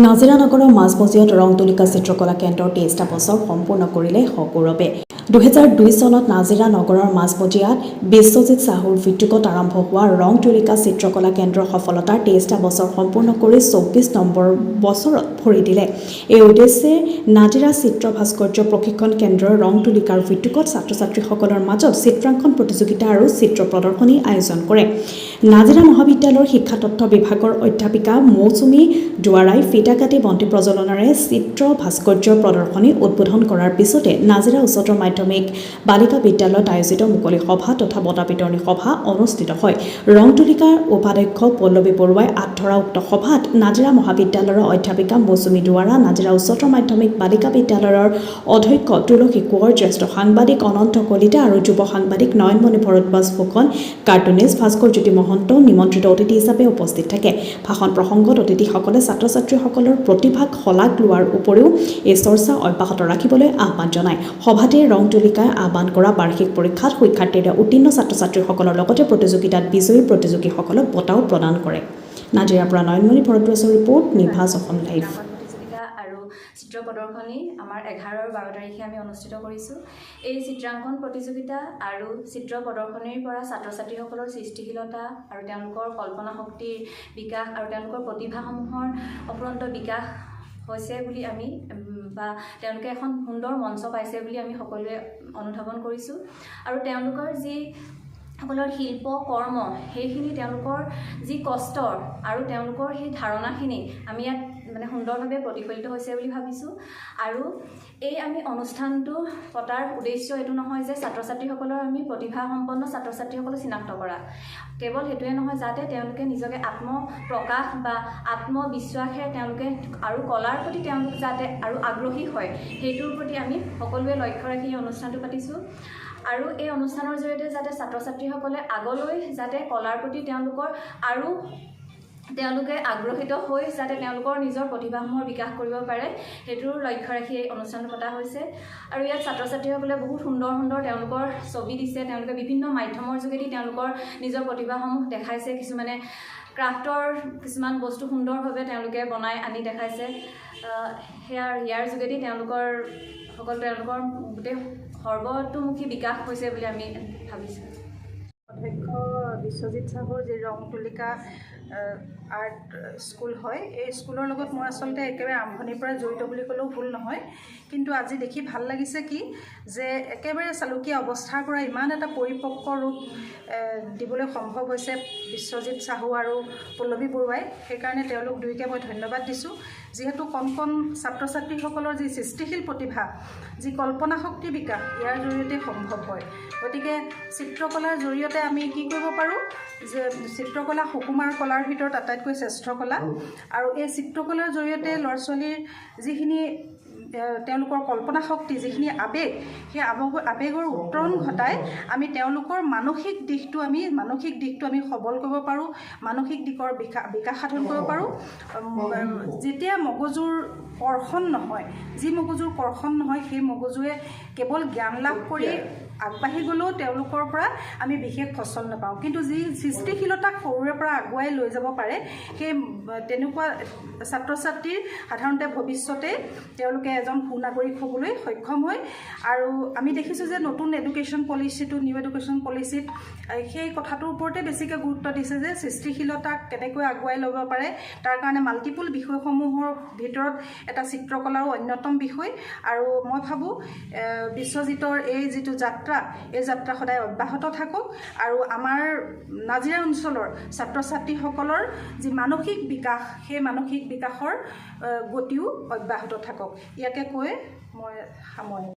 নাজিৰা নগৰৰ মাজমজিয়াত ৰং তুলিকা চিত্ৰকলা কেন্দ্ৰৰ 23টা বছৰ সম্পূৰ্ণ কৰিলে সগৌৰৱে। 2002 চনত নাজিৰা নগৰৰ মাজমজিয়াত বিশ্বজিৎ চাহুৰ ভিত্তিকত আৰম্ভ হোৱা ৰং তুলিকা চিত্ৰকলা কেন্দ্ৰৰ সফলতাৰ 23টা বছৰ সম্পূৰ্ণ কৰি 24 নম্বৰ বছৰত ভৰি দিলে। এই উদ্দেশ্যে নাজিৰা চিত্ৰ ভাস্কৰ্য প্ৰশিক্ষণ কেন্দ্ৰৰ ৰং তুলিকাৰ ভিত্তিকত ছাত্ৰ-ছাত্ৰীসকলৰ মাজত চিত্ৰাংকন প্ৰতিযোগিতা আৰু চিত্ৰ প্ৰদৰ্শনী আয়োজন কৰে। নাজিৰা মহাবিদ্যালয়ৰ শিক্ষা তত্ত্ব বিভাগৰ অধ্যাপিকা মৌচুমী দুৱাৰাই ফিতা কাটি বন্তি প্ৰজ্বলনেৰে চিত্ৰ ভাস্কৰ্য প্ৰদৰ্শনী উদ্বোধন কৰাৰ পিছতে নাজিৰা উচ্চতৰ মাধ্যমিক বালিকা বিদ্যালয়ত আয়োজিত মুকলি সভা তথা বঁটা বিতৰণী সভা অনুষ্ঠিত হয়। ৰং তুলিকাৰ উপাধ্যক্ষ পল্লৱী বৰুৱাই আঁত ধৰা উক্ত সভাত নাজিৰা মহাবিদ্যালয়ৰ অধ্যাপিকা মৌচুমী দুৱাৰা, নাজিৰা উচ্চতৰ মাধ্যমিক বালিকা বিদ্যালয়ৰ অধ্যক্ষ তুলসী কোঁৱৰ, জ্যেষ্ঠ সাংবাদিক অনন্ত কলিতা আৰু যুৱ সাংবাদিক নয়নমণি ভৰদ্বাজ ফুকন, কাৰ্টুনিষ্ট ভাস্কৰ জ্যোতি মহন্ত নিমন্ত্ৰিত অতিথি হিচাপে উপস্থিত থাকে। ভাষণ প্ৰসংগত অতিথিসকলে ছাত্ৰ-ছাত্ৰীসকলৰ প্ৰতিভাক শলাগ লোৱাৰ উপৰিও এই চৰ্চা অব্যাহত ৰাখিবলৈ আহ্বান জনায়। সভাতে ৰং তুলিকাই আহ্বান কৰা বাৰ্ষিক পৰীক্ষাত শিক্ষাৰ্থীৰে উত্তীৰ্ণ ছাত্ৰ-ছাত্ৰীসকলৰ লগতে প্ৰতিযোগিতাত বিজয়ী প্ৰতিযোগীসকলক বঁটাও প্ৰদান কৰে। নাজিৰাৰ পৰা নয়নমণি ভৰদ্বাজৰ ৰিপৰ্ট, নিভাজ অসম লাইভ। আৰু চিত্ৰ প্ৰদৰ্শনী আমাৰ 11 আৰু 12 তাৰিখে আমি অনুষ্ঠিত কৰিছোঁ। এই চিত্ৰাংকন প্ৰতিযোগিতা আৰু চিত্ৰ প্ৰদৰ্শনীৰ পৰা ছাত্ৰ-ছাত্ৰীসকলৰ সৃষ্টিশীলতা আৰু তেওঁলোকৰ কল্পনা শক্তিৰ বিকাশ আৰু তেওঁলোকৰ প্ৰতিভাসমূহৰ অফুৰন্ত বিকাশ হৈছে বুলি আমি বা তেওঁলোকে এখন সুন্দৰ মঞ্চ পাইছে বুলি আমি সকলোৱে অনুধাৱন কৰিছোঁ। আৰু তেওঁলোকৰ যি সকলৰ শিল্প কৰ্ম সেইখিনি তেওঁলোকৰ যি কষ্টৰ আৰু তেওঁলোকৰ সেই ধাৰণাখিনি আমি ইয়াত সুন্দৰভাৱে প্ৰতিফলিত হৈছে বুলি ভাবিছোঁ। আৰু এই আমি অনুষ্ঠানটো পতাৰ উদ্দেশ্য এইটো নহয় যে ছাত্ৰ-ছাত্ৰীসকলৰ আমি প্ৰতিভাসম্পন্ন ছাত্ৰ-ছাত্ৰীসকলক চিনাক্ত কৰা, কেৱল সেইটোৱে নহয় যাতে তেওঁলোকে নিজকে আত্মপ্ৰকাশ বা আত্মবিশ্বাসে তেওঁলোকে আৰু কলাৰ প্ৰতি তেওঁলোক যাতে আৰু আগ্ৰহী হয়, সেইটোৰ প্ৰতি আমি সকলোৱে লক্ষ্য ৰাখি এই অনুষ্ঠানটো পাতিছোঁ। আৰু এই অনুষ্ঠানৰ জৰিয়তে যাতে ছাত্ৰ-ছাত্ৰীসকলে আগলৈ যাতে কলাৰ প্ৰতি তেওঁলোকে আগ্ৰহিত হৈ যাতে তেওঁলোকৰ নিজৰ প্ৰতিভাসমূহৰ বিকাশ কৰিব পাৰে, সেইটোৰ লক্ষ্য ৰাখি এই অনুষ্ঠানটো পতা হৈছে। আৰু ইয়াত ছাত্ৰ-ছাত্ৰীসকলে বহুত সুন্দৰ সুন্দৰ তেওঁলোকৰ ছবি দিছে, তেওঁলোকে বিভিন্ন মাধ্যমৰ যোগেদি তেওঁলোকৰ নিজৰ প্ৰতিভাসমূহ দেখাইছে। কিছুমানে ক্ৰাফ্টৰ কিছুমান বস্তু সুন্দৰভাৱে তেওঁলোকে বনাই আনি দেখাইছে। ইয়াৰ যোগেদি তেওঁলোকৰ গোটেই সৰ্বতোমুখী বিকাশ হৈছে বুলি আমি ভাবিছোঁ। অধ্যক্ষ বিশ্বজিৎ চাহুৰ যি ৰং তুলিকা আৰ্ট স্কুল হয়, এই স্কুলৰ লগত মই আচলতে একেবাৰে আৰম্ভণিৰ পৰা জড়িত বুলি ক'লেও ভুল নহয়। কিন্তু আজি দেখি ভাল লাগিছে কি যে একেবাৰে চালুকীয়া অৱস্থাৰ পৰা ইমান এটা পৰিপক্ক ৰূপ দিবলৈ সম্ভৱ হৈছে বিশ্বজিৎ চাহু আৰু পল্লৱী বৰুৱাই। সেইকাৰণে তেওঁলোক দুয়োকে মই ধন্যবাদ দিছোঁ। যিহেতু কণ কণ ছাত্ৰ-ছাত্ৰীসকলৰ যি সৃষ্টিশীল প্ৰতিভা, যি কল্পনা শক্তি বিকাশ ইয়াৰ জৰিয়তে সম্ভৱ হয়। গতিকে চিত্ৰকলাৰ জৰিয়তে আমি কি কৰিব পাৰোঁ যে চিত্ৰকলা সুকুমাৰ কলাৰ ভিতৰত আটাইতকৈ শ্ৰেষ্ঠ কলা। আৰু এই চিত্ৰকলাৰ জৰিয়তে ল'ৰা-ছোৱালীৰ যিখিনি তেওঁলোকৰ কল্পনা শক্তি, যিখিনি আৱেগ, সেই আৱেগৰ উত্তৰণ ঘটাই আমি তেওঁলোকৰ মানসিক দিশটো আমি সবল কৰিব পাৰোঁ, মানসিক দিশৰ বিকাশ সাধন কৰিব পাৰোঁ। যেতিয়া মগজুৰ কৰ্ষণ নহয়, যি মগজুৰ কৰ্ষণ নহয়, সেই মগজুৱে কেৱল জ্ঞান লাভ কৰি আগবাঢ়ি গ'লেও তেওঁলোকৰ পৰা আমি বিশেষ ফচল নাপাওঁ। কিন্তু যি সৃষ্টিশীলতাক সৰুৰে পৰা আগুৱাই লৈ যাব পাৰে, সেই তেনেকুৱা ছাত্ৰ-ছাত্ৰীৰ সাধাৰণতে ভৱিষ্যতে তেওঁলোকে এজন সুনাগৰিক হ'বলৈ সক্ষম হয়। আৰু আমি দেখিছোঁ যে নতুন নিউ এডুকেশ্যন পলিচিত সেই কথাটোৰ ওপৰতে বেছিকৈ গুৰুত্ব দিছে যে সৃষ্টিশীলতাক কেনেকৈ আগুৱাই ল'ব পাৰে, তাৰ কাৰণে মাল্টিপুল বিষয়সমূহৰ ভিতৰত এটা চিত্ৰকলাও অন্যতম বিষয়। আৰু মই ভাবোঁ বিশ্বজিতৰ এই যিটো যাত্ৰা, এই যাত্ৰা সদায় অব্যাহত থাকক। আৰু আমাৰ নাজিৰা অঞ্চলৰ ছাত্ৰ-ছাত্ৰীসকলৰ যি মানসিক বিকাশ, সেই মানসিক বিকাশৰ গতিও অব্যাহত থাকক। ইয়াকে কৈ মই সামৰিম।